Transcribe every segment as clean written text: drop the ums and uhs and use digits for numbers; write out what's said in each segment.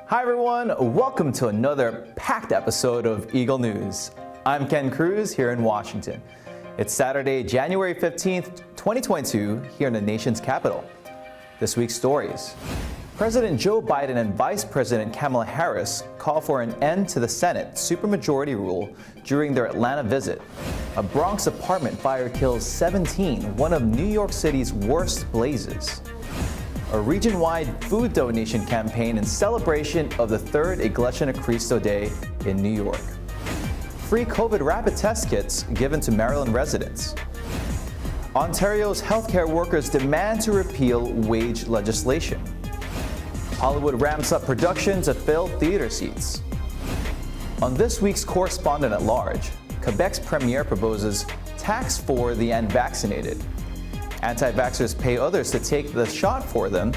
Hi everyone, welcome to another packed episode of Eagle News. I'm Ken Cruz here in Washington. It's Saturday, January 15th, 2022, here in the nation's capital. This week's stories. President Joe Biden and Vice President Kamala Harris call for an end to the Senate supermajority rule during their Atlanta visit. A Bronx apartment fire kills 17, one of New York City's worst blazes. A region-wide food donation campaign in celebration of the third Iglesia Cristo Day in New York. Free COVID rapid test kits given to Maryland residents. Ontario's healthcare workers demand to repeal wage legislation. Hollywood ramps up production to fill theater seats. On this week's Correspondent at Large, Quebec's premier proposes tax for the unvaccinated. Anti-vaxxers pay others to take the shot for them.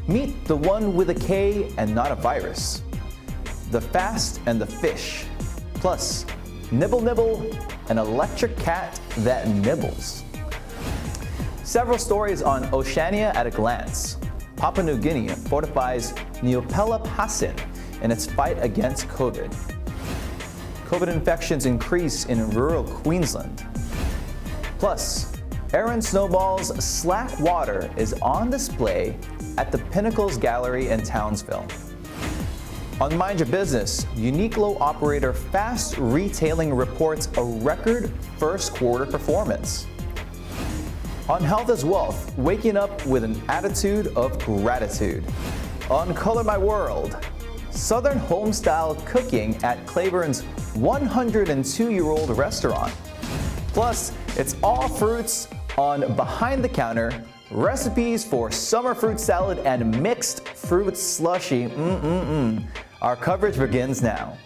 Meet the one with a K and not a virus. The fast and the fish. Plus, nibble nibble, an electric cat that nibbles. Several stories on Oceania at a glance. Papua New Guinea fortifies Neopelopassin in its fight against COVID. COVID infections increase in rural Queensland. Plus, Aaron Snowball's SlackWater is on display at the Pinnacles Gallery in Townsville. On Mind Your Business, Uniqlo operator Fast Retailing reports a record first quarter performance. On Health is Wealth, waking up with an attitude of gratitude. On Color My World, Southern home-style cooking at Cleburne's 102-year-old restaurant. Plus, it's all fruits on Behind the Counter, recipes for summer fruit salad and mixed fruit slushy. Our coverage begins now.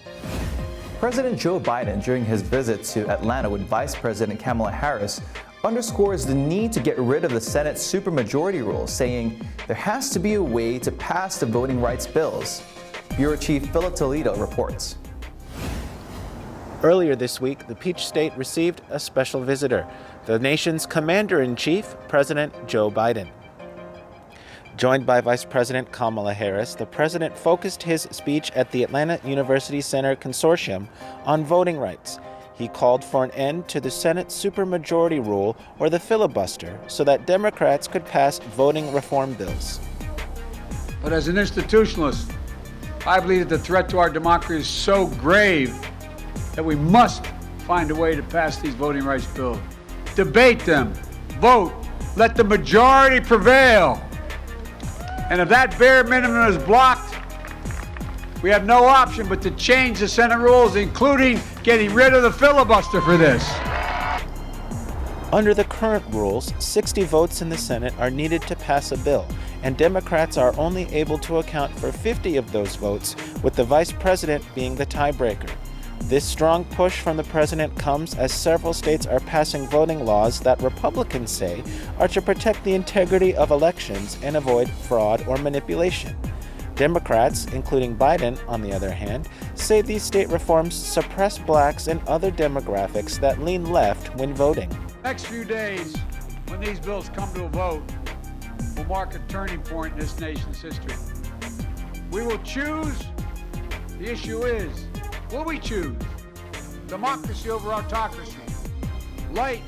President Joe Biden, during his visit to Atlanta with Vice President Kamala Harris, underscores the need to get rid of the Senate supermajority rule, saying there has to be a way to pass the voting rights bills. Bureau Chief Philip Toledo reports. Earlier this week, the Peach State received a special visitor, the nation's Commander-in-Chief, President Joe Biden. Joined by Vice President Kamala Harris, the president focused his speech at the Atlanta University Center Consortium on voting rights. He called for an end to the Senate supermajority rule, or the filibuster, so that Democrats could pass voting reform bills. But as an institutionalist, I believe that the threat to our democracy is so grave that we must find a way to pass these voting rights bills. Debate them, vote, let the majority prevail. And if that bare minimum is blocked, we have no option but to change the Senate rules, including getting rid of the filibuster for this. Under the current rules, 60 votes in the Senate are needed to pass a bill, and Democrats are only able to account for 50 of those votes, with the vice president being the tiebreaker. This strong push from the president comes as several states are passing voting laws that Republicans say are to protect the integrity of elections and avoid fraud or manipulation. Democrats, including Biden, on the other hand, say these state reforms suppress blacks and other demographics that lean left when voting. Next few days, when these bills come to a vote, will mark a turning point in this nation's history. We will choose. The issue is, will we choose democracy over autocracy, light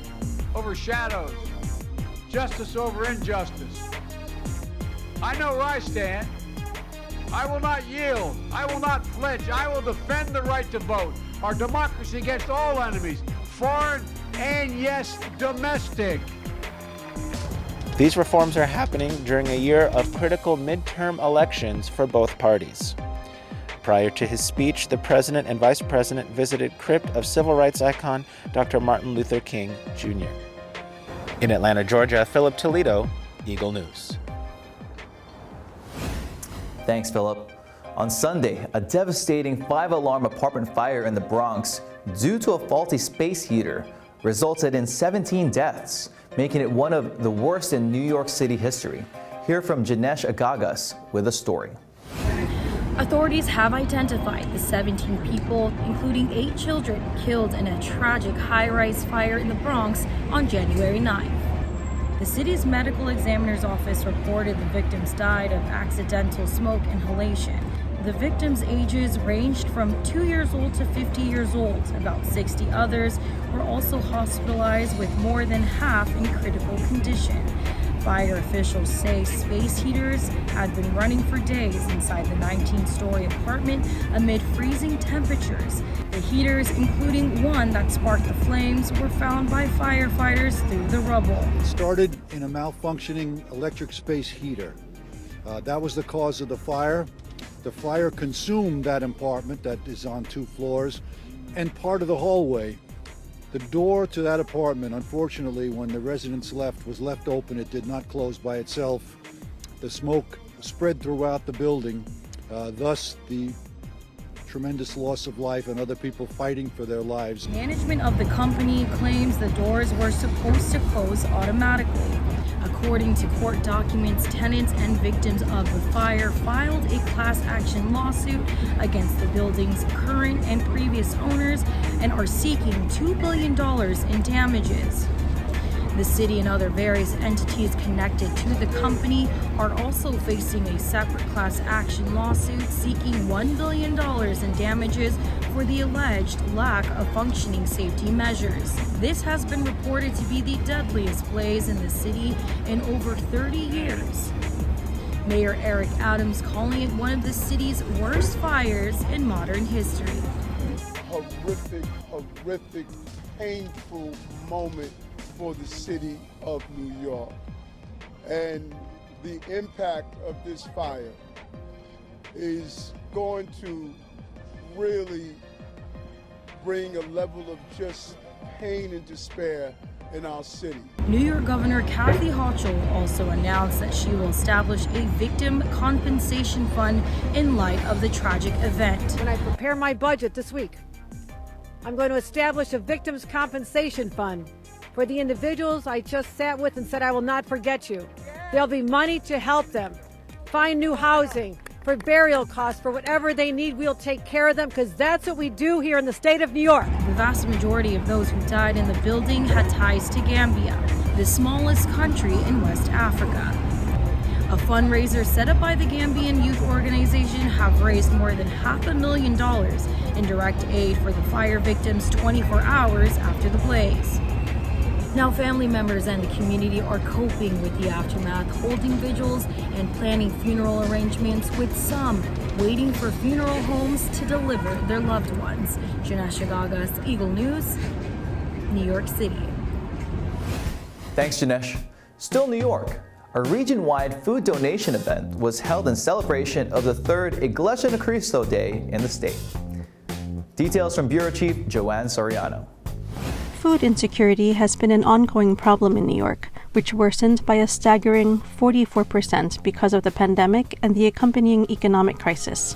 over shadows, justice over injustice? I know where I stand. I will not yield. I will not flinch. I will defend the right to vote, our democracy against all enemies, foreign and, yes, domestic. These reforms are happening during a year of critical midterm elections for both parties. Prior to his speech, the president and vice president visited crypt of civil rights icon Dr. Martin Luther King, Jr. In Atlanta, Georgia, Philip Toledo, Eagle News. Thanks, Philip. On Sunday, a devastating 5-alarm apartment fire in the Bronx due to a faulty space heater resulted in 17 deaths, making it one of the worst in New York City history. Hear from OceaniaAtAGlance with a story. Authorities have identified the 17 people, including 8 children, killed in a tragic high-rise fire in the Bronx on January 9th. The city's medical examiner's office reported the victims died of accidental smoke inhalation, The victims' ages ranged from 2 years old to 50 years old. About 60 others were also hospitalized, with more than half in critical condition. Fire officials say space heaters had been running for days inside the 19-story apartment amid freezing temperatures. The heaters, including one that sparked the flames, were found by firefighters through the rubble. It started in a malfunctioning electric space heater. That was the cause of the fire. The fire consumed that apartment that is on 2 floors and part of the hallway. The door to that apartment, unfortunately, when the residents left, was left open. It did not close by itself. The smoke spread throughout the building, thus the tremendous loss of life and other people fighting for their lives. Management of the company claims the doors were supposed to close automatically. According to court documents, tenants and victims of the fire filed a class action lawsuit against the building's current and previous owners and are seeking $2 billion in damages. The city and other various entities connected to the company are also facing a separate class action lawsuit seeking $1 billion in damages for the alleged lack of functioning safety measures. This has been reported to be the deadliest blaze in the city in over 30 years. Mayor Eric Adams calling it one of the city's worst fires in modern history. Horrific, painful moment for the city of New York. And the impact of this fire is going to really bring a level of just pain and despair in our city. New York Governor Kathy Hochul also announced that she will establish a victim compensation fund in light of the tragic event. When I prepare my budget this week, I'm going to establish a victims compensation fund for the individuals I just sat with and said I will not forget you. There'll be money to help them find new housing, for burial costs, for whatever they need. We'll take care of them because that's what we do here in the state of New York. The vast majority of those who died in the building had ties to Gambia, the smallest country in West Africa. A fundraiser set up by the Gambian Youth Organization have raised more than $500,000 in direct aid for the fire victims 24 hours after the blaze. Now family members and the community are coping with the aftermath, holding vigils and planning funeral arrangements, with some waiting for funeral homes to deliver their loved ones. Janesha Gagas, Eagle News, New York City. Thanks, Janesh. Still New York. A region-wide food donation event was held in celebration of the 3rd Iglesia de Cristo Day in the state. Details from Bureau Chief Joanne Soriano. Food insecurity has been an ongoing problem in New York, which worsened by a staggering 44% because of the pandemic and the accompanying economic crisis.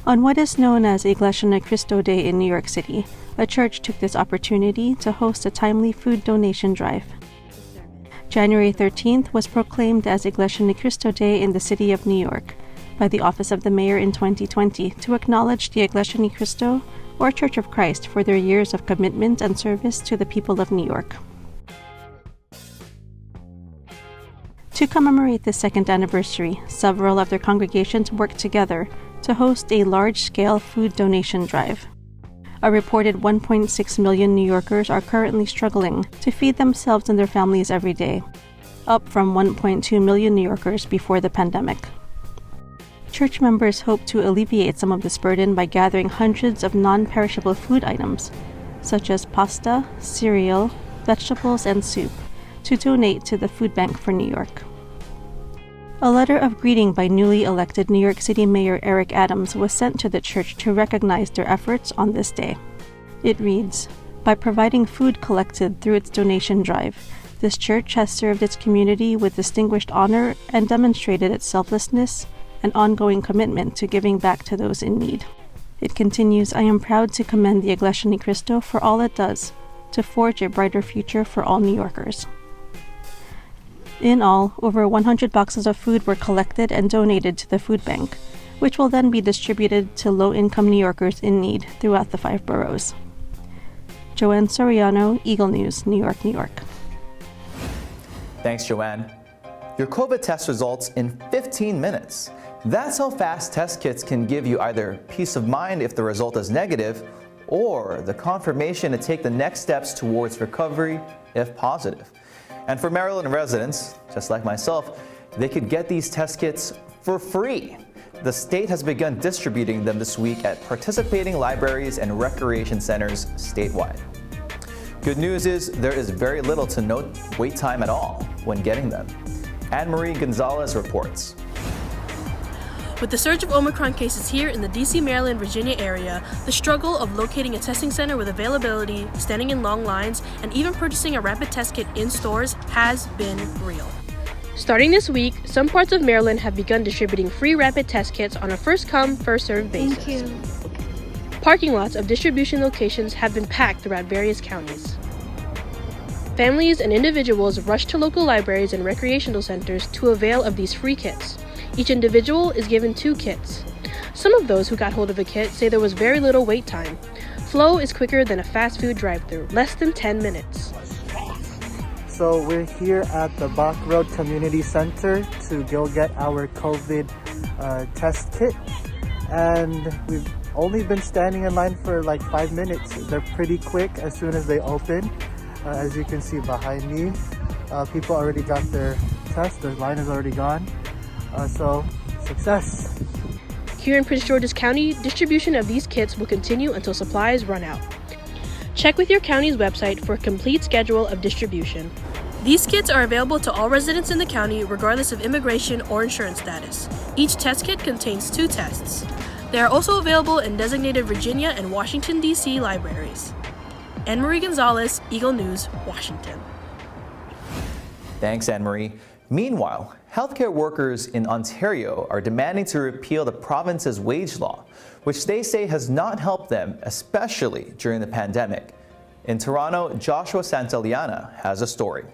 On what is known as Iglesia de Cristo Day in New York City, a church took this opportunity to host a timely food donation drive. January 13th was proclaimed as Iglesia de Cristo Day in the city of New York by the Office of the Mayor in 2020 to acknowledge the Iglesia de Cristo, or Church of Christ, for their years of commitment and service to the people of New York. To commemorate the 2nd anniversary, several of their congregations worked together to host a large-scale food donation drive. A reported 1.6 million New Yorkers are currently struggling to feed themselves and their families every day, up from 1.2 million New Yorkers before the pandemic. Church members hope to alleviate some of this burden by gathering hundreds of non-perishable food items, such as pasta, cereal, vegetables, and soup, to donate to the Food Bank for New York. A letter of greeting by newly elected New York City Mayor Eric Adams was sent to the church to recognize their efforts on this day. It reads, "By providing food collected through its donation drive, this church has served its community with distinguished honor and demonstrated its selflessness and ongoing commitment to giving back to those in need." It continues, "I am proud to commend the Iglesia de Cristo for all it does to forge a brighter future for all New Yorkers." In all, over 100 boxes of food were collected and donated to the food bank, which will then be distributed to low-income New Yorkers in need throughout the 5 boroughs. Joanne Soriano, Eagle News, New York, New York. Thanks, Joanne. Your COVID test results in 15 minutes. That's how fast test kits can give you either peace of mind if the result is negative, or the confirmation to take the next steps towards recovery if positive. And for Maryland residents, just like myself, they could get these test kits for free. The state has begun distributing them this week at participating libraries and recreation centers statewide. Good news is there is very little to no wait time at all when getting them. Anne-Marie Gonzalez reports. With the surge of Omicron cases here in the DC, Maryland, Virginia area, the struggle of locating a testing center with availability, standing in long lines, and even purchasing a rapid test kit in stores has been real. Starting this week, some parts of Maryland have begun distributing free rapid test kits on a first-come, first-served basis. Thank you. Parking lots of distribution locations have been packed throughout various counties. Families and individuals rush to local libraries and recreational centers to avail of these free kits. Each individual is given 2 kits. Some of those who got hold of a kit say there was very little wait time. Flow is quicker than a fast food drive-thru, less than 10 minutes. So we're here at the Bach Road Community Center to go get our COVID test kit. And we've only been standing in line for like 5 minutes. They're pretty quick as soon as they open. As you can see behind me, people already got their test. The line is already gone. So, success. Here in Prince George's County, distribution of these kits will continue until supplies run out. Check with your county's website for a complete schedule of distribution. These kits are available to all residents in the county regardless of immigration or insurance status. Each test kit contains 2 tests. They are also available in designated Virginia and Washington, D.C. libraries. Anne-Marie Gonzalez, Eagle News, Washington. Thanks, Anne-Marie. Meanwhile, healthcare workers in Ontario are demanding to repeal the province's wage law, which they say has not helped them, especially during the pandemic. In Toronto, Joshua Santillana has a story.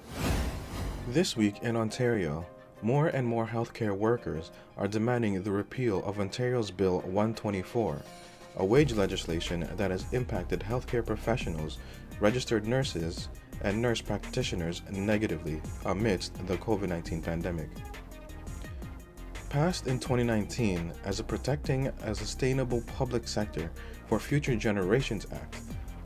This week in Ontario, more and more healthcare workers are demanding the repeal of Ontario's Bill 124, a wage legislation that has impacted healthcare professionals, registered nurses, and nurse practitioners negatively amidst the COVID-19 pandemic. Passed in 2019 as a Protecting a Sustainable Public Sector for Future Generations Act,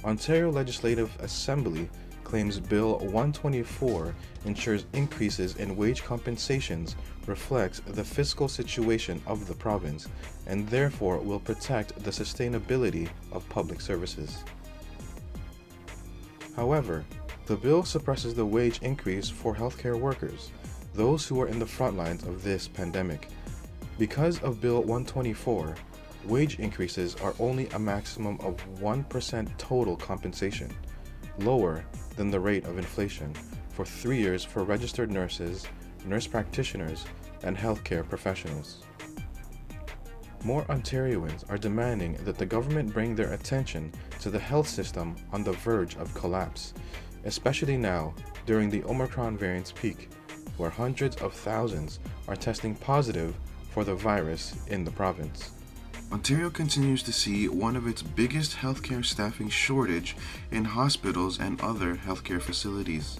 Ontario Legislative Assembly claims Bill 124 ensures increases in wage compensations reflects the fiscal situation of the province and therefore will protect the sustainability of public services. However, the bill suppresses the wage increase for healthcare workers, those who are in the front lines of this pandemic. Because of Bill 124, wage increases are only a maximum of 1% total compensation, lower than the rate of inflation, for 3 years for registered nurses, nurse practitioners, and healthcare professionals. More Ontarians are demanding that the government bring their attention to the health system on the verge of collapse, especially now during the Omicron variant's peak, where hundreds of thousands are testing positive for the virus in the province. Ontario continues to see one of its biggest healthcare staffing shortage in hospitals and other healthcare facilities.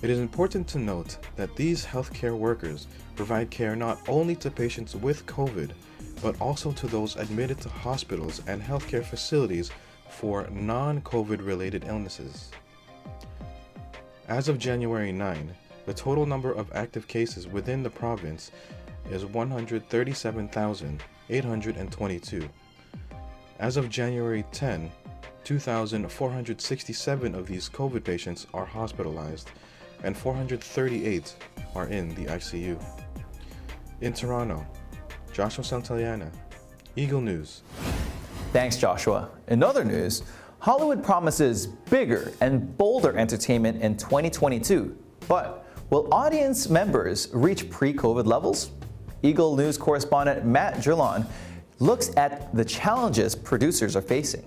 It is important to note that these healthcare workers provide care not only to patients with COVID, but also to those admitted to hospitals and healthcare facilities for non-COVID related illnesses. As of January 9, the total number of active cases within the province is 137,822. As of January 10, 2,467 of these COVID patients are hospitalized, and 438 are in the ICU. In Toronto, Joshua Santillana, Eagle News. Thanks, Joshua. In other news, Hollywood promises bigger and bolder entertainment in 2022. But will audience members reach pre-COVID levels? Eagle News correspondent Matt Drillon looks at the challenges producers are facing.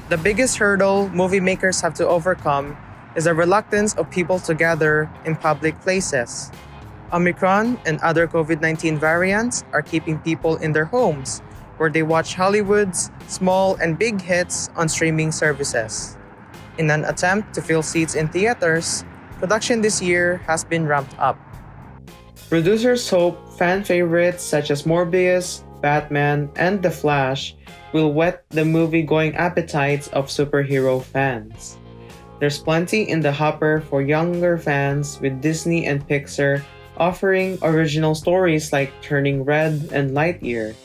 The biggest hurdle movie makers have to overcome is the reluctance of people to gather in public places. Omicron and other COVID-19 variants are keeping people in their homes, where they watch Hollywood's small and big hits on streaming services. In an attempt to fill seats in theaters, production this year has been ramped up. Producers hope fan favorites such as Morbius, Batman, and The Flash will whet the movie-going appetites of superhero fans. There's plenty in the hopper for younger fans, with Disney and Pixar offering original stories like Turning Red and Lightyear.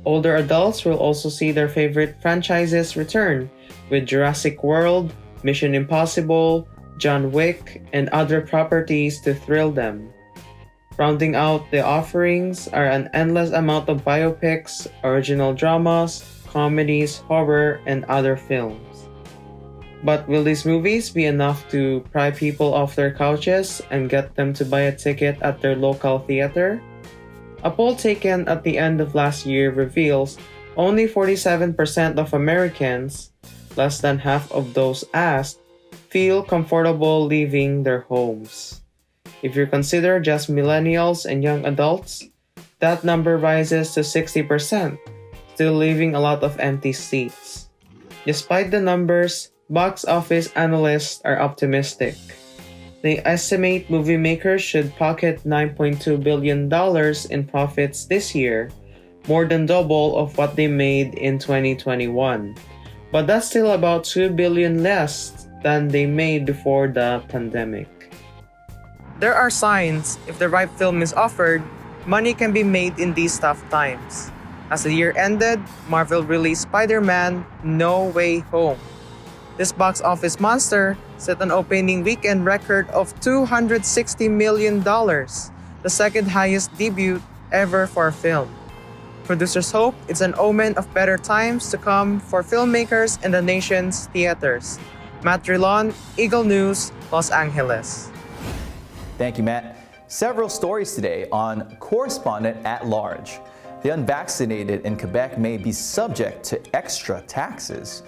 Older adults will also see their favorite franchises return, with Jurassic World, Mission Impossible, John Wick, and other properties to thrill them. Rounding out the offerings are an endless amount of biopics, original dramas, comedies, horror, and other films. But will these movies be enough to pry people off their couches and get them to buy a ticket at their local theater? A poll taken at the end of last year reveals only 47% of Americans, less than half of those asked, feel comfortable leaving their homes. If you consider just millennials and young adults, that number rises to 60%, still leaving a lot of empty seats. Despite the numbers, box office analysts are optimistic. They estimate movie makers should pocket $9.2 billion in profits this year, more than double of what they made in 2021. But that's still about $2 billion less than they made before the pandemic. There are signs, if the right film is offered, money can be made in these tough times. As the year ended, Marvel released Spider-Man: No Way Home. This box office monster set an opening weekend record of $260 million, the second highest debut ever for a film. Producers hope it's an omen of better times to come for filmmakers in the nation's theaters. Matt Trilon, Eagle News, Los Angeles. Thank you, Matt. Several stories today on Correspondent at Large. The unvaccinated in Quebec may be subject to extra taxes.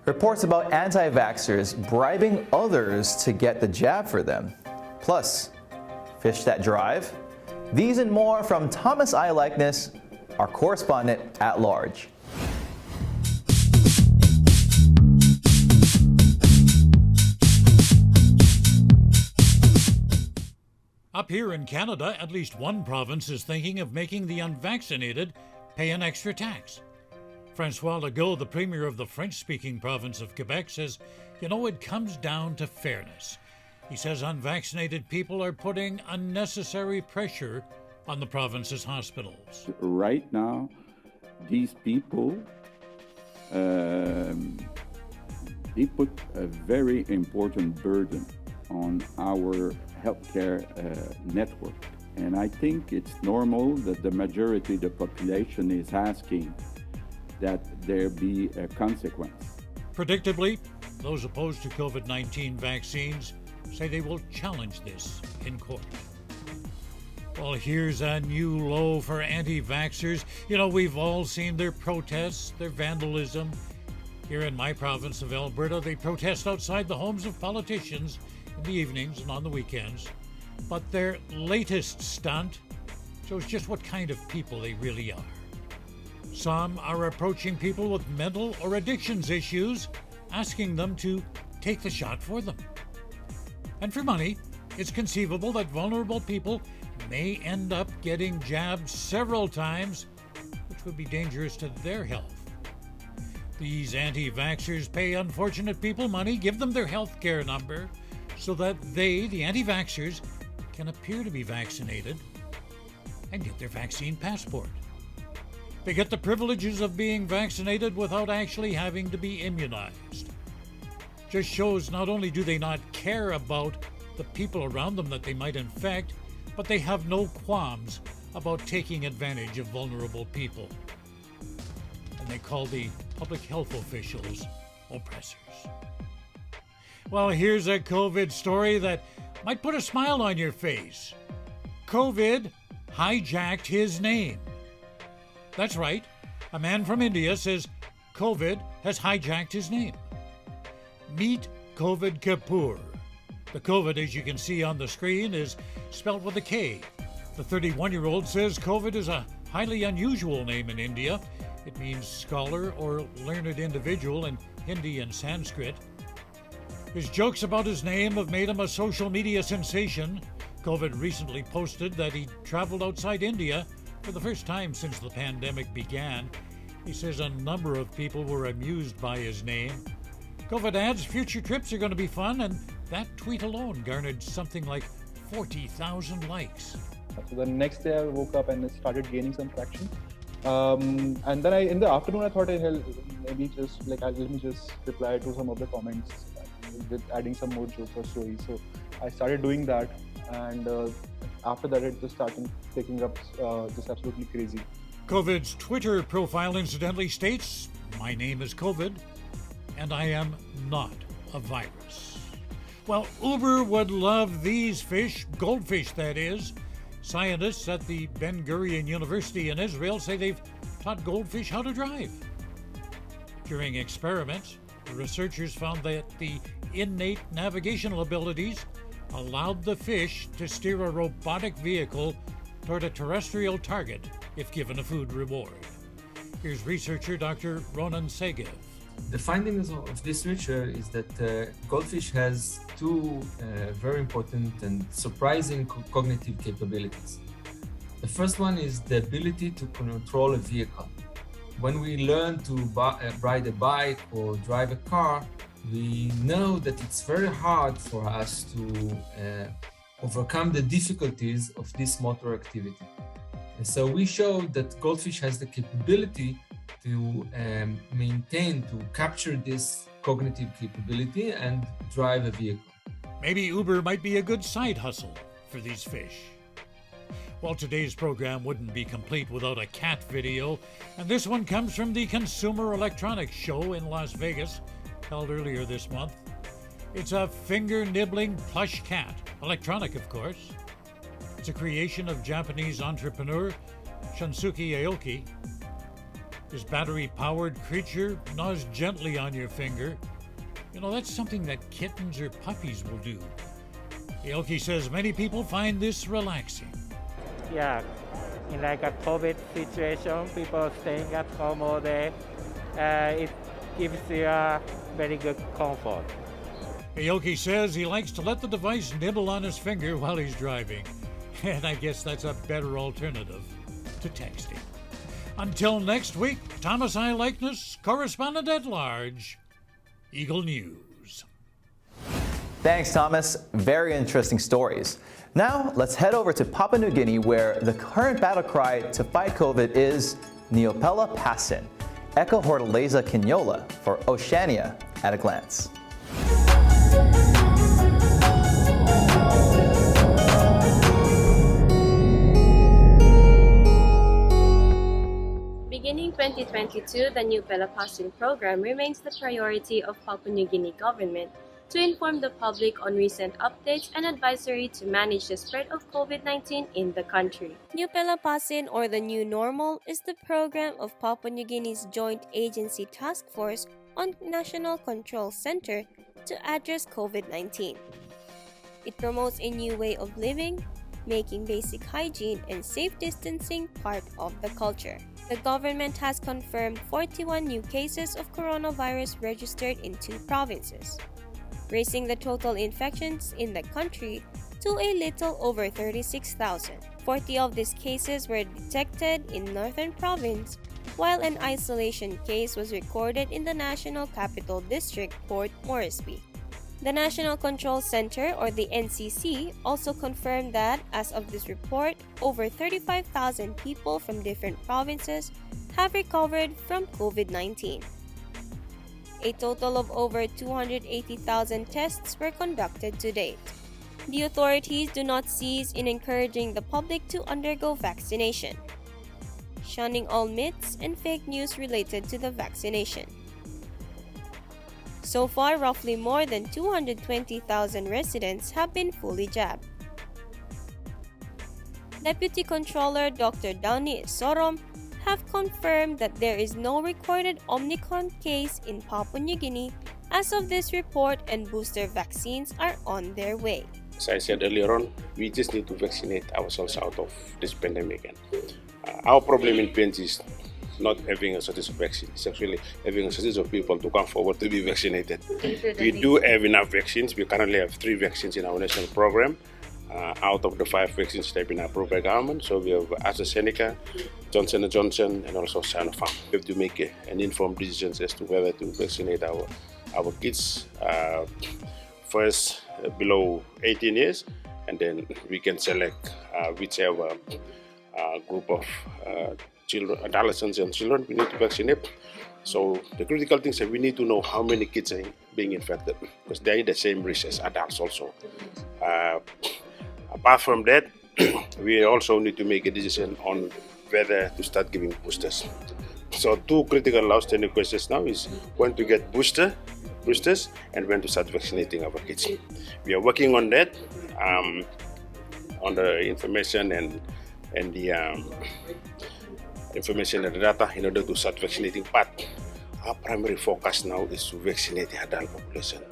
Reports about anti-vaxxers bribing others to get the jab for them. Plus, fish that drive? These and more from Thomas I. Likeness, our Correspondent at Large. Up here in Canada, at least one province is thinking of making the unvaccinated pay an extra tax. Francois Legault, the premier of the French-speaking province of Quebec, says, it comes down to fairness. He says unvaccinated people are putting unnecessary pressure on the province's hospitals. Right now, these people, they put a very important burden on our healthcare network. And I think it's normal that the majority of the population is asking that there be a consequence. Predictably, those opposed to COVID-19 vaccines say they will challenge this in court. Well, here's a new low for anti-vaxxers. We've all seen their protests, their vandalism. Here in my province of Alberta, they protest outside the homes of politicians in the evenings and on the weekends. But their latest stunt shows just what kind of people they really are. Some are approaching people with mental or addictions issues, asking them to take the shot for them. And for money, it's conceivable that vulnerable people may end up getting jabbed several times, which would be dangerous to their health. These anti-vaxxers pay unfortunate people money, give them their health care number, so that they, the anti-vaxxers, can appear to be vaccinated and get their vaccine passport. They get the privileges of being vaccinated without actually having to be immunized. Just shows not only do they not care about the people around them that they might infect, but they have no qualms about taking advantage of vulnerable people. And they call the public health officials oppressors. Well, here's a COVID story that might put a smile on your face. COVID hijacked his name. That's right. A man from India says COVID has hijacked his name. Meet COVID Kapoor. The COVID, as you can see on the screen, is spelled with a K. The 31-year-old says COVID is a highly unusual name in India. It means scholar or learned individual in Hindi and Sanskrit. His jokes about his name have made him a social media sensation. COVID recently posted that he traveled outside India for the first time since the pandemic began. He says a number of people were amused by his name. COVID adds future trips are going to be fun, and that tweet alone garnered something like 40,000 likes. So the next day I woke up and it started gaining some traction. And then in the afternoon I thought, let me just reply to some of the comments with adding some more jokes or stories. So I started doing that, and after that it just started taking up just absolutely crazy. COVID's Twitter profile incidentally states, "My name is COVID, and I am not a virus." Well, Uber would love these fish, goldfish that is. Scientists at the Ben Gurion University in Israel say they've taught goldfish how to drive. During experiments, the researchers found that the innate navigational abilities allowed the fish to steer a robotic vehicle toward a terrestrial target if given a food reward. Here's researcher Dr. Ronan Segev. The findings of this research is that goldfish has two very important and surprising cognitive capabilities. The first one is the ability to control a vehicle. When we learn to ride a bike or drive a car, we know that it's very hard for us to overcome the difficulties of this motor activity. And so we showed that goldfish has the capability to capture this cognitive capability and drive a vehicle. Maybe Uber might be a good side hustle for these fish. Well, today's program wouldn't be complete without a cat video, and this one comes from the Consumer Electronics Show in Las Vegas, held earlier this month. It's a finger-nibbling plush cat, electronic of course. It's a creation of Japanese entrepreneur Shunsuke Aoki. This battery-powered creature gnaws gently on your finger. You know, that's something that kittens or puppies will do. Aoki says many people find this relaxing. Yeah, in like a COVID situation, people staying at home all day, it gives you a very good comfort. Aoki says he likes to let the device nibble on his finger while he's driving. And I guess that's a better alternative to texting. Until next week, Thomas I. Likeness, Correspondent at Large, Eagle News. Thanks, Thomas. Very interesting stories. Now, let's head over to Papua New Guinea, where the current battle cry to fight COVID is Neopela Passin, Eka Hortaleza Quinola for Oceania at a glance. Beginning 2022, the new Pelapassin program remains the priority of Papua New Guinea government to inform the public on recent updates and advisory to manage the spread of COVID-19 in the country. New Pelapassin, or the New Normal, is the program of Papua New Guinea's Joint Agency Task Force on National Control Center to address COVID-19. It promotes a new way of living, making basic hygiene and safe distancing part of the culture. The government has confirmed 41 new cases of coronavirus registered in 2 provinces, raising the total infections in the country to a little over 36,000. 40 of these cases were detected in Northern Province, while an isolation case was recorded in the National Capital District, Port Moresby. The National Control Center, or the NCC, also confirmed that, as of this report, over 35,000 people from different provinces have recovered from COVID-19. A total of over 280,000 tests were conducted to date. The authorities do not cease in encouraging the public to undergo vaccination, shunning all myths and fake news related to the vaccination. So far, roughly more than 220,000 residents have been fully jabbed. Deputy Controller Dr. Downey Sorom have confirmed that there is no recorded Omicron case in Papua New Guinea as of this report, and booster vaccines are on their way. As I said earlier on, we just need to vaccinate ourselves out of this pandemic. And our problem in PNG is not having a shortage of vaccines. It's actually having a shortage of people to come forward to be vaccinated. We do have enough vaccines. We currently have 3 vaccines in our national program. out of the 5 vaccines that have been approved by government. So we have AstraZeneca, Johnson & Johnson, and also Sinopharm. We have to make an informed decision as to whether to vaccinate our kids first below 18 years, and then we can select whichever group of children, adolescents and children we need to vaccinate. So the critical thing is that we need to know how many kids are being infected, because they are the same risk as adults also. Apart from that, we also need to make a decision on whether to start giving boosters. So 2 critical outstanding questions now is when to get boosters and when to start vaccinating our kids. We are working on that, on the information and the information and the data in order to start vaccinating. But our primary focus now is to vaccinate the adult population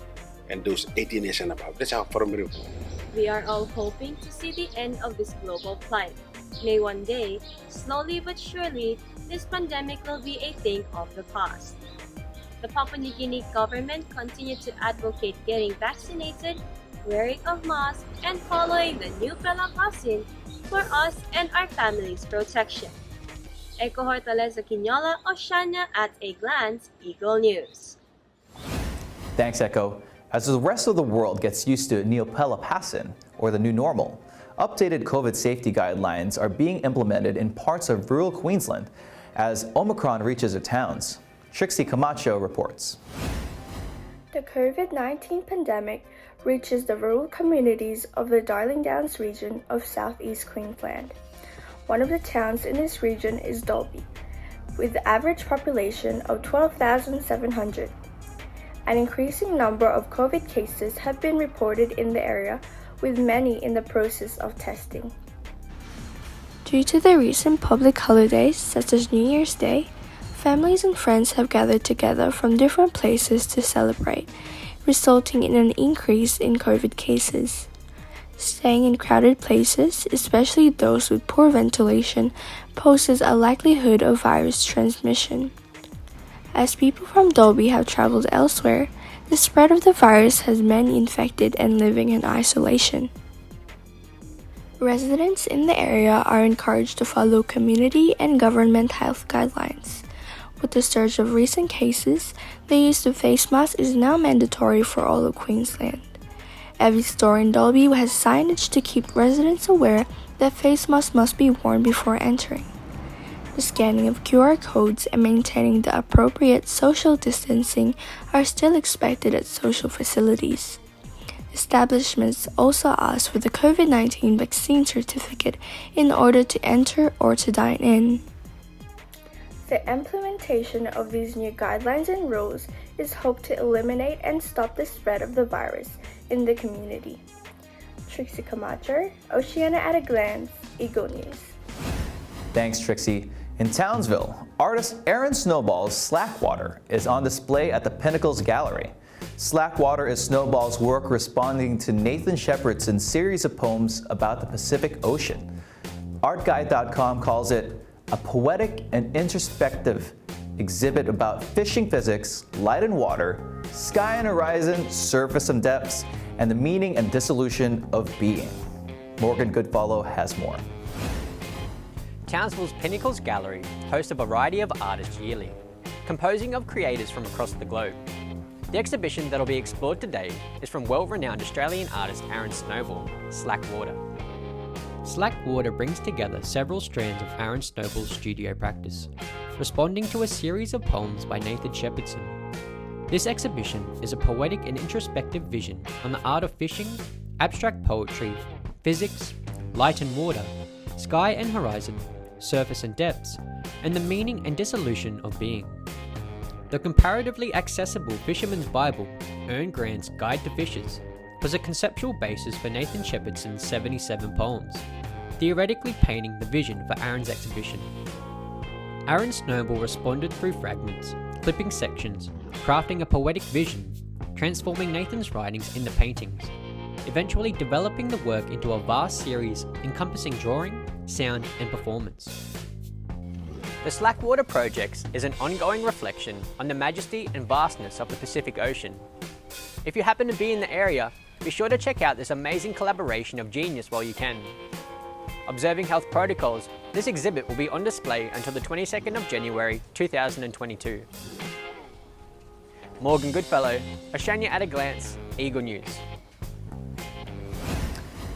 and those 18 years and above. That's our primary focus. We are all hoping to see the end of this global plight. May one day, slowly but surely, this pandemic will be a thing of the past. The Papua New Guinea government continued to advocate getting vaccinated, wearing of masks, and following the new palakasin for us and our family's protection. Echo Hortaleza Quinola, OceaniaAtAGlance, Eagle News. Thanks, Echo. As the rest of the world gets used to neopelapasin, or the new normal, updated COVID safety guidelines are being implemented in parts of rural Queensland as Omicron reaches their towns. Trixie Camacho reports. The COVID-19 pandemic reaches the rural communities of the Darling Downs region of southeast Queensland. One of the towns in this region is Dalby, with an average population of 12,700. An increasing number of COVID cases have been reported in the area, with many in the process of testing. Due to the recent public holidays, such as New Year's Day, families and friends have gathered together from different places to celebrate, resulting in an increase in COVID cases. Staying in crowded places, especially those with poor ventilation, poses a likelihood of virus transmission. As people from Dalby have traveled elsewhere, the spread of the virus has many infected and living in isolation. Residents in the area are encouraged to follow community and government health guidelines. With the surge of recent cases, the use of face masks is now mandatory for all of Queensland. Every store in Dalby has signage to keep residents aware that face masks must be worn before entering. The scanning of QR codes and maintaining the appropriate social distancing are still expected at social facilities. Establishments also ask for the COVID-19 vaccine certificate in order to enter or to dine in. The implementation of these new guidelines and rules is hoped to eliminate and stop the spread of the virus in the community. Trixie Camacho, OceaniaAtAGlance, Eagle News. Thanks, Trixie. In Townsville, artist Aaron Snowball's SlackWater is on display at the Pinnacles Gallery. SlackWater is Snowball's work responding to Nathan Shepherdson's series of poems about the Pacific Ocean. Artguide.com calls it a poetic and introspective exhibit about fishing physics, light and water, sky and horizon, surface and depths, and the meaning and dissolution of being. Morgan Goodfollow has more. Townsville's Pinnacles Gallery hosts a variety of artists yearly, composing of creators from across the globe. The exhibition that will be explored today is from well-renowned Australian artist Aaron Snowball, SlackWater. SlackWater brings together several strands of Aaron Snowball's studio practice, responding to a series of poems by Nathan Shepherson. This exhibition is a poetic and introspective vision on the art of fishing, abstract poetry, physics, light and water, sky and horizon, surface and depths, and the meaning and dissolution of being. The comparatively accessible Fisherman's Bible, Ern Grant's Guide to Fishers, was a conceptual basis for Nathan Shepherdson's 77 poems, theoretically painting the vision for Aaron's exhibition. Aaron Snowball responded through fragments, clipping sections, crafting a poetic vision, transforming Nathan's writings into paintings, eventually developing the work into a vast series encompassing drawing, sound, and performance. The SlackWater Project is an ongoing reflection on the majesty and vastness of the Pacific Ocean. If you happen to be in the area, Be sure to check out this amazing collaboration of genius while you can. Observing health protocols, this exhibit will be on display until the 22nd of January 2022. Morgan Goodfellow, OceaniaAtAGlance, Eagle News.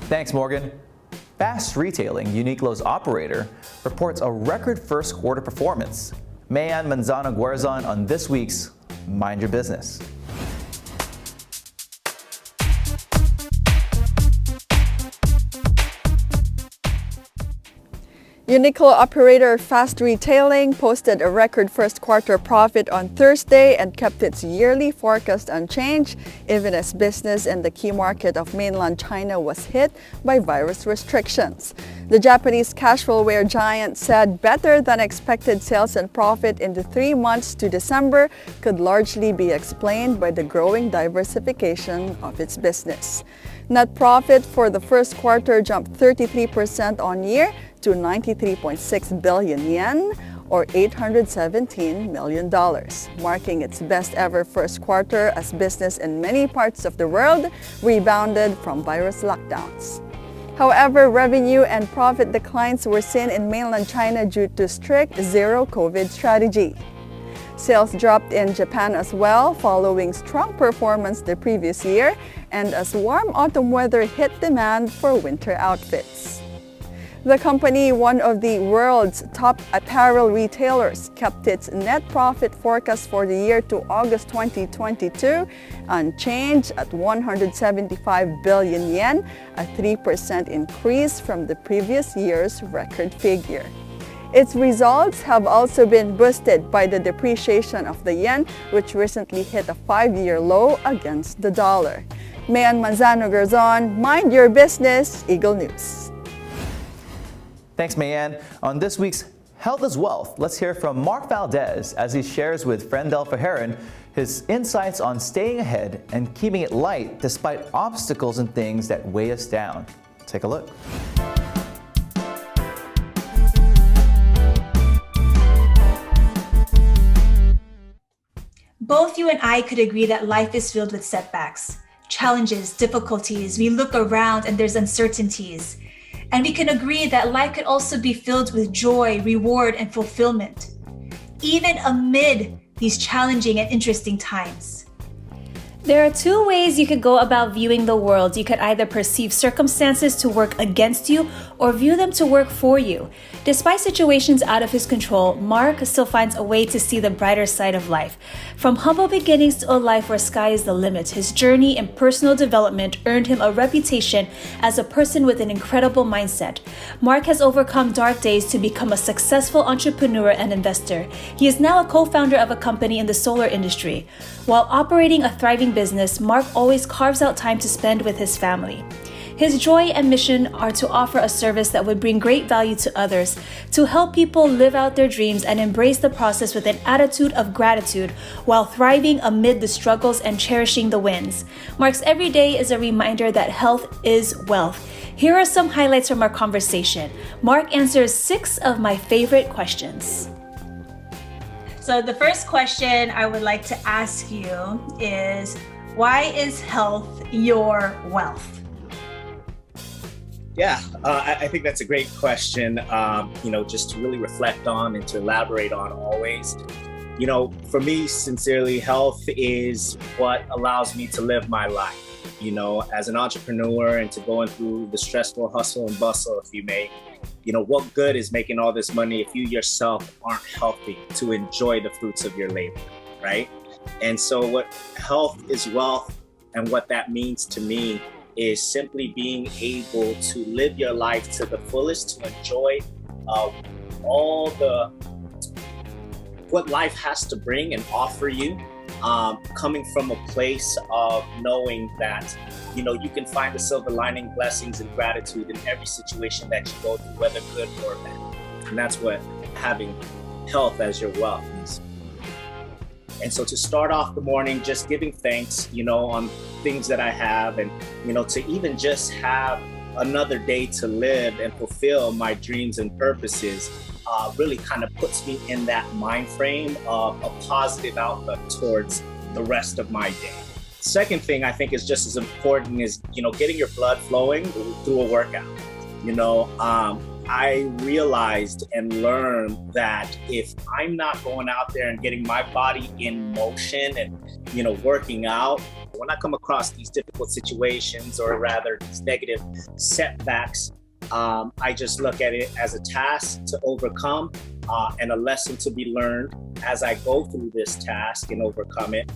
Thanks, Morgan. Fast Retailing, Uniqlo's operator, reports a record first quarter performance. Mayan Manzano-Guarzon on this week's Mind Your Business. Uniqlo operator Fast Retailing posted a record first quarter profit on Thursday and kept its yearly forecast unchanged, even as business in the key market of mainland China was hit by virus restrictions. The Japanese casual wear giant said better than expected sales and profit in the 3 months to December could largely be explained by the growing diversification of its business. Net profit for the first quarter jumped 33% on year to 93.6 billion yen, or $817 million, marking its best ever first quarter as business in many parts of the world rebounded from virus lockdowns. However, revenue and profit declines were seen in mainland China due to strict zero-COVID strategy. Sales dropped in Japan as well, following strong performance the previous year and as warm autumn weather hit demand for winter outfits. The company, one of the world's top apparel retailers, kept its net profit forecast for the year to August 2022 unchanged at 175 billion yen, a 3% increase from the previous year's record figure. Its results have also been boosted by the depreciation of the yen, which recently hit a 5-year low against the dollar. Mayan Manzano-Guarzon, Mind Your Business, Eagle News. Thanks, Mayan. On this week's Health is Wealth, let's hear from Mark Valdez as he shares with Frendel Fajaran his insights on staying ahead and keeping it light despite obstacles and things that weigh us down. Take a look. Both you and I could agree that life is filled with setbacks, challenges, difficulties. We look around and there's uncertainties. And we can agree that life could also be filled with joy, reward, and fulfillment, even amid these challenging and interesting times. There are two ways you could go about viewing the world. You could either perceive circumstances to work against you or view them to work for you. Despite situations out of his control, Mark still finds a way to see the brighter side of life. From humble beginnings to a life where sky is the limit, his journey in personal development earned him a reputation as a person with an incredible mindset. Mark has overcome dark days to become a successful entrepreneur and investor. He is now a co-founder of a company in the solar industry. While operating a thriving business, Mark always carves out time to spend with his family. His joy and mission are to offer a service that would bring great value to others, to help people live out their dreams and embrace the process with an attitude of gratitude while thriving amid the struggles and cherishing the wins. Mark's every day is a reminder that health is wealth. Here are some highlights from our conversation. Mark answers 6 of my favorite questions. So the first question I would like to ask you is, why is health your wealth? Yeah, I think that's a great question, just to really reflect on and to elaborate on always. For me, sincerely, health is what allows me to live my life. As an entrepreneur and to going through the stressful hustle and bustle, if you may, what good is making all this money if you yourself aren't healthy to enjoy the fruits of your labor, right? And so what health is wealth, and what that means to me is simply being able to live your life to the fullest, to enjoy all what life has to bring and offer you, coming from a place of knowing that you can find the silver lining, blessings, and gratitude in every situation that you go through, whether good or bad. And that's what having health as your wealth is. And so to start off the morning, just giving thanks, on things that I have, and, to even just have another day to live and fulfill my dreams and purposes, really kind of puts me in that mind frame of a positive outlook towards the rest of my day. Second thing I think is just as important is, getting your blood flowing through a workout. I realized and learned that if I'm not going out there and getting my body in motion and, working out, when I come across these difficult situations, or rather these negative setbacks, I just look at it as a task to overcome and a lesson to be learned as I go through this task and overcome it,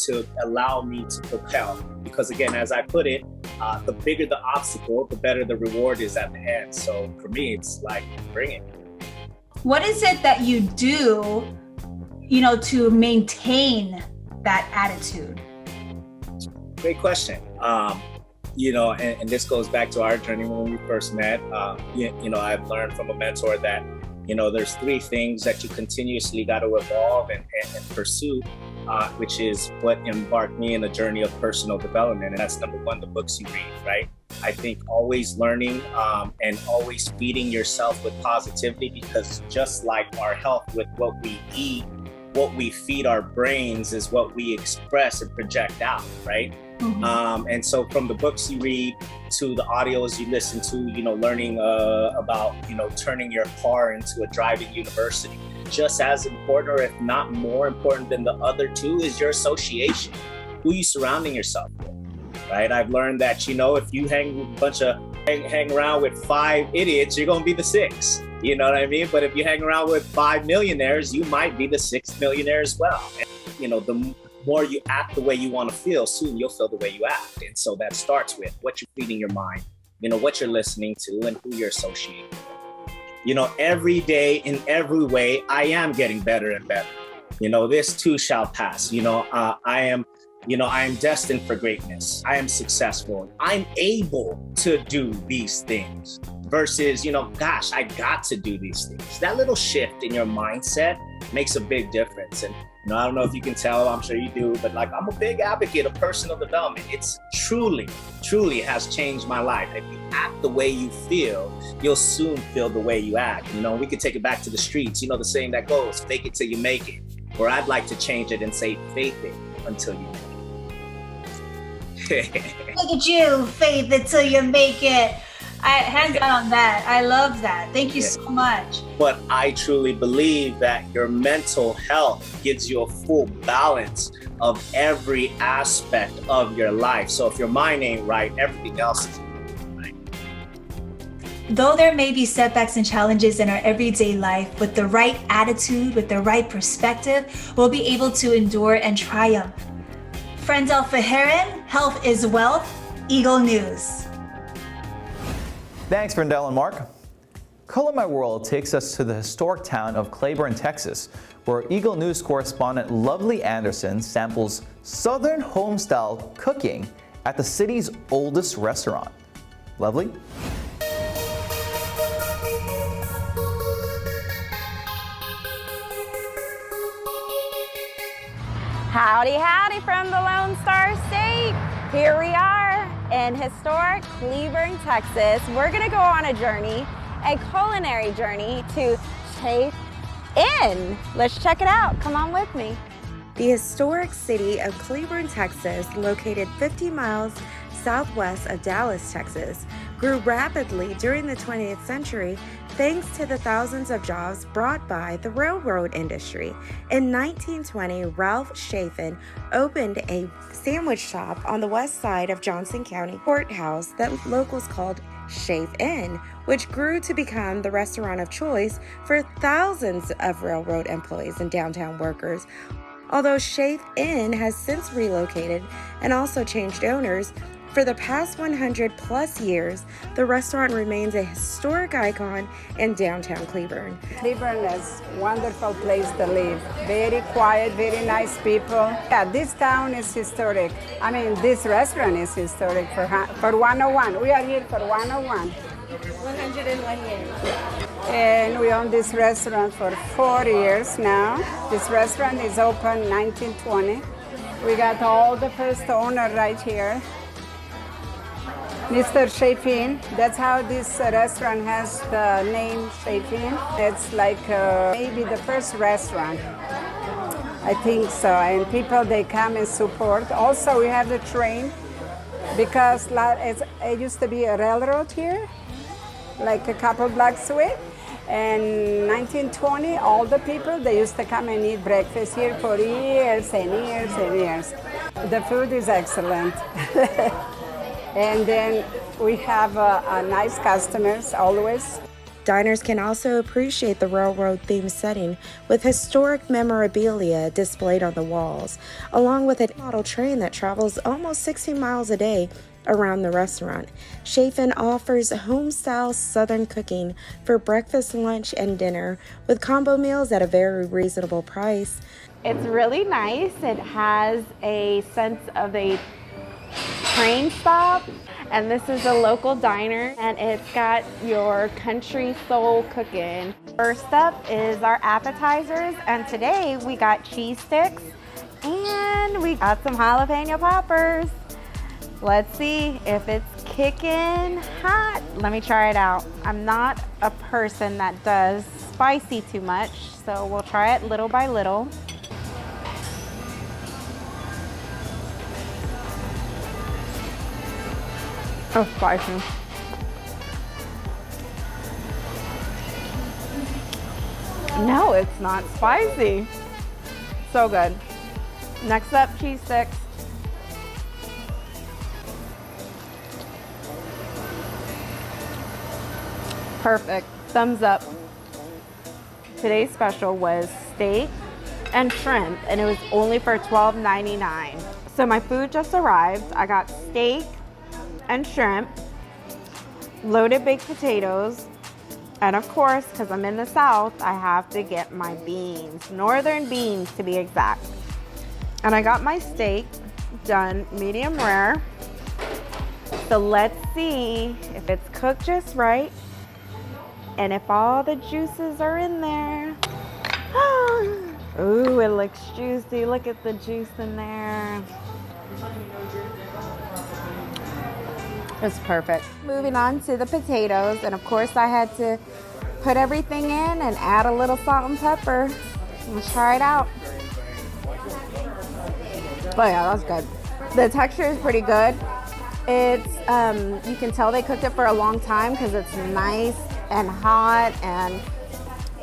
to allow me to propel. Because again, as I put it, the bigger the obstacle, the better the reward is at the end. So for me, it's like, bring it. What is it that you do, to maintain that attitude? Great question. And this goes back to our journey when we first met. I've learned from a mentor that, there's three things that you continuously got to evolve and pursue, which is what embarked me in a journey of personal development. And that's number one, the books you read, right? I think always learning and always feeding yourself with positivity, because just like our health with what we eat, what we feed our brains is what we express and project out, right? Mm-hmm. And so from the books you read to the audios you listen to, learning about, turning your car into a driving university. Just as important, or if not more important than the other two, is your association. Who are you surrounding yourself with, right? I've learned that, if you hang around with 5 idiots, you're going to be the 6th. You know what I mean? But if you hang around with 5 millionaires, you might be the 6th millionaire as well. And, the more you act the way you want to feel, soon you'll feel the way you act. And so that starts with what you're feeding your mind, what you're listening to, and who you're associating with. Every day in every way, I am getting better and better. This too shall pass. I am destined for greatness. I am successful. I'm able to do these things versus, gosh, I got to do these things. That little shift in your mindset makes a big difference. And I don't know if you can tell, I'm sure you do, but I'm a big advocate of personal development. It's truly has changed my life. If you act the way you feel, you'll soon feel the way you act. We could take it back to the streets. The saying that goes, fake it till you make it. Or I'd like to change it and say, faith it until you make it. Look at you, faith it till you make it. Hands down on that. I love that. Thank you so much. But I truly believe that your mental health gives you a full balance of every aspect of your life. So if your mind ain't right, everything else is right. Though there may be setbacks and challenges in our everyday life, with the right attitude, with the right perspective, we'll be able to endure and triumph. Friends Alpha Heron, health is wealth, Eagle News. Thanks, Rendell and Mark. Color My World takes us to the historic town of Cleburne, Texas, where Eagle News correspondent Lovely Anderson samples Southern home-style cooking at the city's oldest restaurant. Lovely? Howdy, howdy from the Lone Star State. Here we are in historic Cleburne, Texas. We're gonna go on a journey, a culinary journey to Chef Inn. Let's check it out. Come on with me. The historic city of Cleburne, Texas, located 50 miles southwest of Dallas, Texas, grew rapidly during the 20th century thanks to the thousands of jobs brought by the railroad industry. In 1920, Ralph Chafin opened a sandwich shop on the west side of Johnson County Courthouse that locals called Chef Inn, which grew to become the restaurant of choice for thousands of railroad employees and downtown workers. Although Chef Inn has since relocated and also changed owners, for the past 100 plus years, the restaurant remains a historic icon in downtown Cleburne. Cleburne is a wonderful place to live. Very quiet, very nice people. Yeah, this town is historic. I mean, this restaurant is historic for 101. We are here for 101. 101 years. And we own this restaurant for 4 years now. This restaurant is open 1920. We got all the first owner right here. Mr. Chafin, that's how this restaurant has the name Chafin. It's like maybe the first restaurant. I think so. And people, they come and support. Also, we have the train because it used to be a railroad here, like a couple blocks away. And 1920, all the people, they used to come and eat breakfast here for years and years and years. The food is excellent. And then we have nice customers always. Diners can also appreciate the railroad-themed setting with historic memorabilia displayed on the walls, along with a model train that travels almost 16 miles a day around the restaurant. Chafin offers home-style Southern cooking for breakfast, lunch, and dinner with combo meals at a very reasonable price. It's really nice. It has a sense of a train stop, and this is a local diner, and it's got your country soul cooking. First up is our appetizers, and today we got cheese sticks and we got some jalapeno poppers. Let's see if it's kicking hot. Let me try it out. I'm not a person that does spicy too much, so we'll try it little by little. Oh, spicy. No, it's not spicy. So good. Next up, cheese sticks. Perfect. Thumbs up. Today's special was steak and shrimp, and it was only for $12.99. So my food just arrived. I got steak and shrimp, loaded baked potatoes, and of course, because I'm in the South, I have to get my beans, northern beans to be exact. And I got my steak done medium rare. So let's see if it's cooked just right and if all the juices are in there. Ooh, it looks juicy. Look at the juice in there. It's perfect. Moving on to the potatoes, and of course I had to put everything in and add a little salt and pepper. Let's try it out. Oh yeah, that's good. The texture is pretty good. It's, you can tell they cooked it for a long time because it's nice and hot, and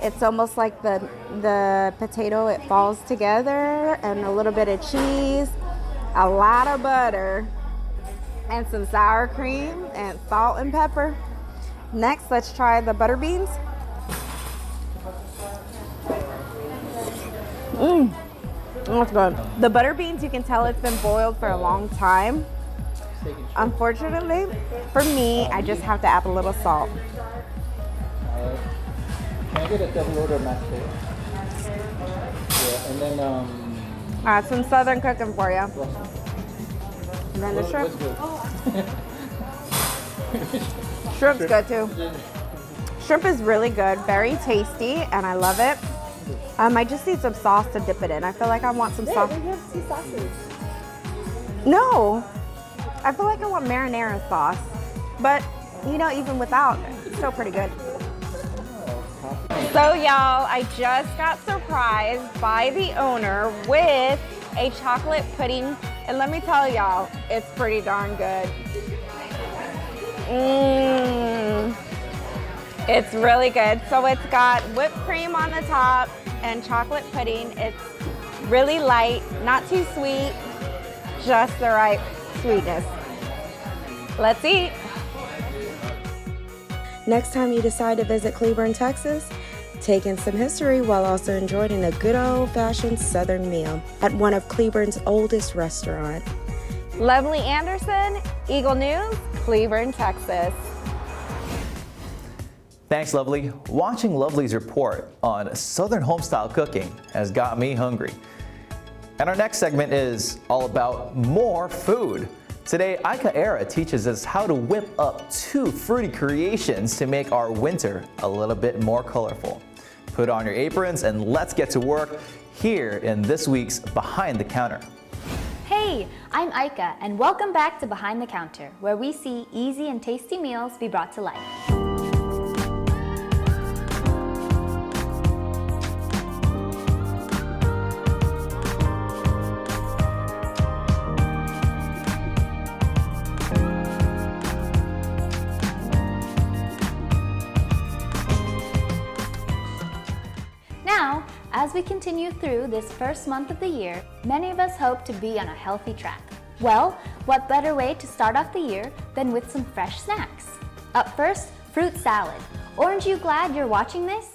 it's almost like the potato, it falls together, and a little bit of cheese, a lot of butter, and some sour cream and salt and pepper. Next, let's try the butter beans. That's good. The butter beans, you can tell it's been boiled for a long time. Unfortunately, for me, I just have to add a little salt. Can I get a double order mashed potatoes? Yeah, and then Some Southern cooking for you. And then the shrimp. Shrimp's good too. Shrimp is really good, very tasty, and I love it. I just need some sauce to dip it in. I feel like I want some sauce. Yeah, we have 2 sauces. No, I feel like I want marinara sauce, but you know, even without, it's still pretty good. So y'all, I just got surprised by the owner with a chocolate pudding, and let me tell y'all, it's pretty darn good. It's really good. So it's got whipped cream on the top and chocolate pudding. It's really light, not too sweet, just the right sweetness. Let's eat. Next time you decide to visit Cleburne, Texas, take in some history while also enjoying a good old-fashioned Southern meal at one of Cleburne's oldest restaurants. Lovely Anderson, Eagle News, Cleburne, Texas. Thanks, Lovely. Watching Lovely's report on Southern homestyle cooking has got me hungry. And our next segment is all about more food. Today, Era teaches us how to whip up 2 fruity creations to make our winter a little bit more colorful. Put on your aprons and let's get to work here in this week's Behind the Counter. Hey, I'm Aika, and welcome back to Behind the Counter, where we see easy and tasty meals be brought to life. As we continue through this first month of the year, many of us hope to be on a healthy track. Well, what better way to start off the year than with some fresh snacks? Up first, fruit salad. Aren't you glad you're watching this?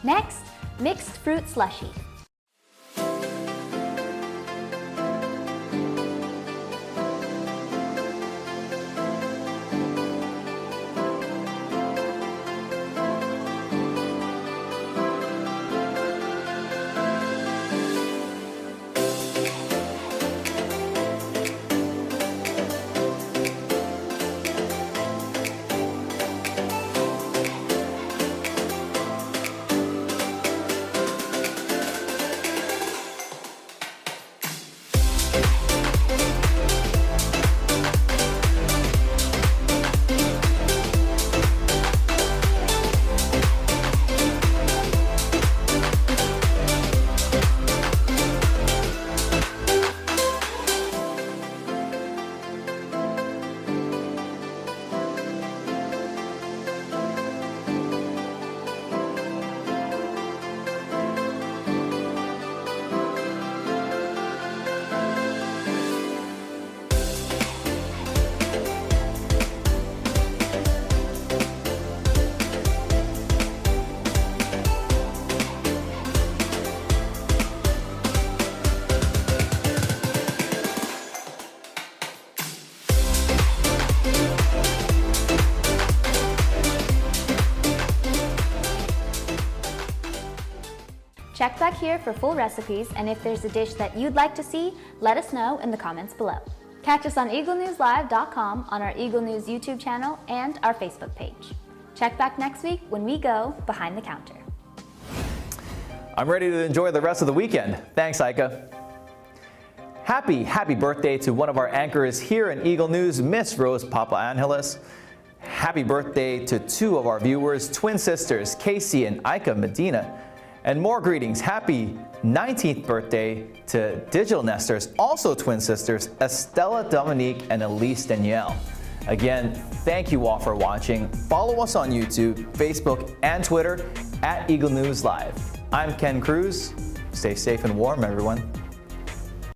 Next, mixed fruit slushy. Check back here for full recipes, and if there's a dish that you'd like to see, let us know in the comments below. Catch us on EagleNewsLive.com, on our Eagle News YouTube channel, and our Facebook page. Check back next week when we go behind the counter. I'm ready to enjoy the rest of the weekend. Thanks, Aika. Happy birthday to one of our anchors here in Eagle News, Miss Rose Papaangelis. Happy birthday to two of our viewers, twin sisters, Casey and Aika Medina. And more greetings. Happy 19th birthday to digital nesters, also twin sisters, Estella Dominique and Elise Danielle. Again, thank you all for watching. Follow us on YouTube, Facebook, and Twitter at Eagle News Live. I'm Ken Cruz. Stay safe and warm, everyone.